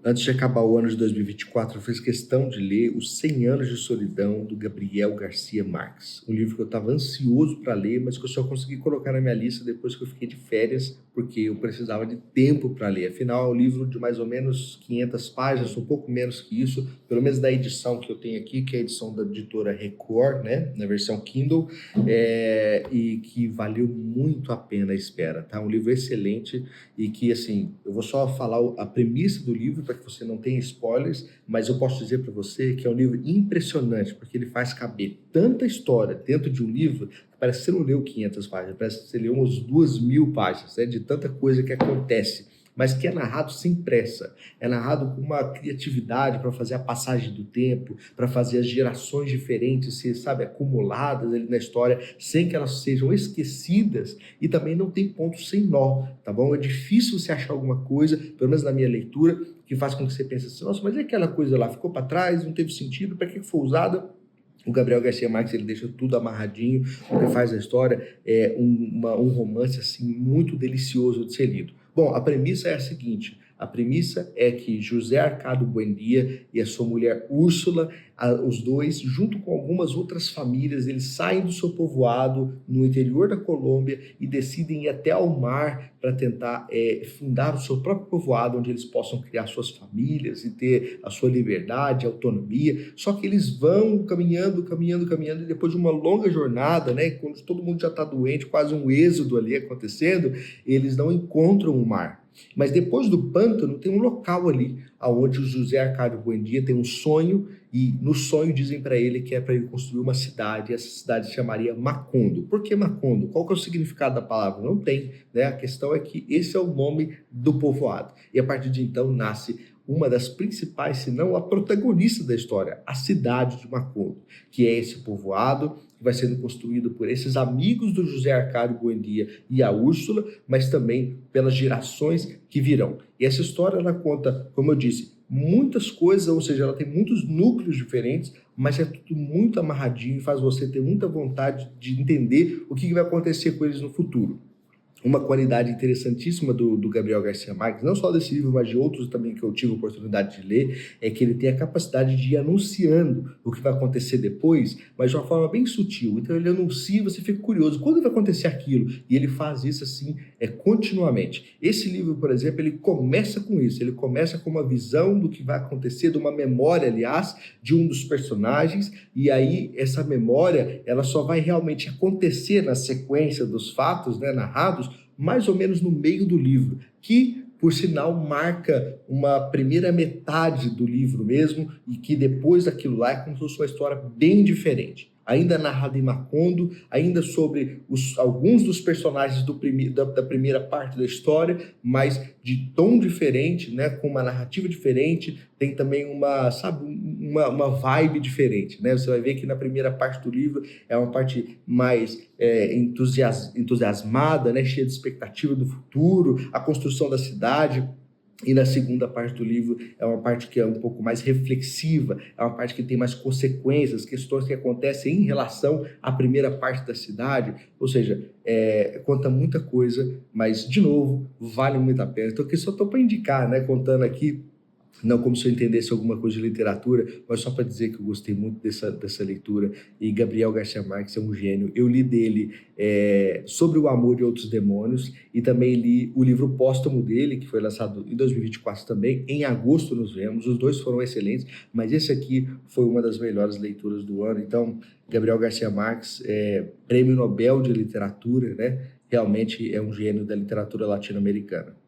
Antes de acabar o ano de 2024, eu fiz questão de ler Os 100 Anos de Solidão, do Gabriel Garcia Marques. Um livro que eu estava ansioso para ler, mas que eu só consegui colocar na minha lista depois que eu fiquei de férias, porque eu precisava de tempo para ler. Afinal, é um livro de mais ou menos 500 páginas, um pouco menos que isso, pelo menos da edição que eu tenho aqui, que é a edição da editora Record, né, na versão Kindle, e que valeu muito a pena a espera, tá? Um livro excelente e que, assim, eu vou só falar a premissa do livro para que você não tenha spoilers, mas eu posso dizer para você que é um livro impressionante, porque ele faz caber tanta história dentro de um livro que parece que você não leu 500 páginas, parece que você leu umas 2.000 páginas, né, de tanta coisa que acontece, mas que é narrado sem pressa, é narrado com uma criatividade para fazer a passagem do tempo, para fazer as gerações diferentes ser, sabe, acumuladas ali na história, sem que elas sejam esquecidas, e também não tem ponto sem nó, tá bom? É difícil você achar alguma coisa, pelo menos na minha leitura, que faz com que você pense assim, nossa, mas é aquela coisa lá, ficou para trás, não teve sentido, para que foi usada? O Gabriel Garcia Marques, ele deixa tudo amarradinho, o que faz a história é um romance assim muito delicioso de ser lido. Bom, a premissa é a seguinte, a premissa é que José Arcado Buendia e a sua mulher Úrsula, os dois, junto com algumas outras famílias, eles saem do seu povoado no interior da Colômbia e decidem ir até ao mar para tentar fundar o seu próprio povoado, onde eles possam criar suas famílias e ter a sua liberdade, autonomia. Só que eles vão caminhando, caminhando, caminhando, e depois de uma longa jornada, né, quando todo mundo já está doente, quase um êxodo ali acontecendo, eles não encontram o mar. Mas depois do pântano tem um local ali, onde o José Arcádio Buendia tem um sonho, e no sonho dizem para ele que é para ele construir uma cidade, e essa cidade se chamaria Macondo. Por que Macondo? Qual que é o significado da palavra? Não tem, né? A questão é que esse é o nome do povoado. E a partir de então nasce uma das principais, se não a protagonista da história, a cidade de Macondo, que é esse povoado que vai sendo construído por esses amigos do José Arcádio Buendia e a Úrsula, mas também pelas gerações que virão. E essa história, ela conta, como eu disse, muitas coisas, ou seja, ela tem muitos núcleos diferentes, mas é tudo muito amarradinho e faz você ter muita vontade de entender o que vai acontecer com eles no futuro. Uma qualidade interessantíssima do Gabriel Garcia Marques, não só desse livro, mas de outros também que eu tive a oportunidade de ler, é que ele tem a capacidade de ir anunciando o que vai acontecer depois, mas de uma forma bem sutil. Então ele anuncia e você fica curioso, quando vai acontecer aquilo? E ele faz isso assim, continuamente. Esse livro, por exemplo, ele começa com isso, ele começa com uma visão do que vai acontecer, de uma memória, aliás, de um dos personagens, e aí essa memória, ela só vai realmente acontecer na sequência dos fatos, né, narrados, mais ou menos no meio do livro, que, por sinal, marca uma primeira metade do livro mesmo, e que depois daquilo lá é como se fosse uma história bem diferente. Ainda narrada em Macondo, ainda sobre alguns dos personagens da primeira parte da história, mas de tom diferente, né, com uma narrativa diferente, tem também uma vibe diferente, né? Você vai ver que na primeira parte do livro é uma parte mais entusiasmada, né, cheia de expectativa do futuro, a construção da cidade. E na segunda parte do livro é uma parte que é um pouco mais reflexiva, é uma parte que tem mais consequências, questões que acontecem em relação à primeira parte da cidade, ou seja, conta muita coisa, mas, de novo, vale muito a pena. Então, aqui só estou para indicar, né, contando aqui, não como se eu entendesse alguma coisa de literatura, mas só para dizer que eu gostei muito dessa leitura, e Gabriel Garcia Marques é um gênio. Eu li dele Sobre o Amor e Outros Demônios, e também li o livro póstumo dele, que foi lançado em 2024 também, em agosto nos vemos, os dois foram excelentes, mas esse aqui foi uma das melhores leituras do ano. Então, Gabriel Garcia Marques, Prêmio Nobel de Literatura, né? Realmente é um gênio da literatura latino-americana.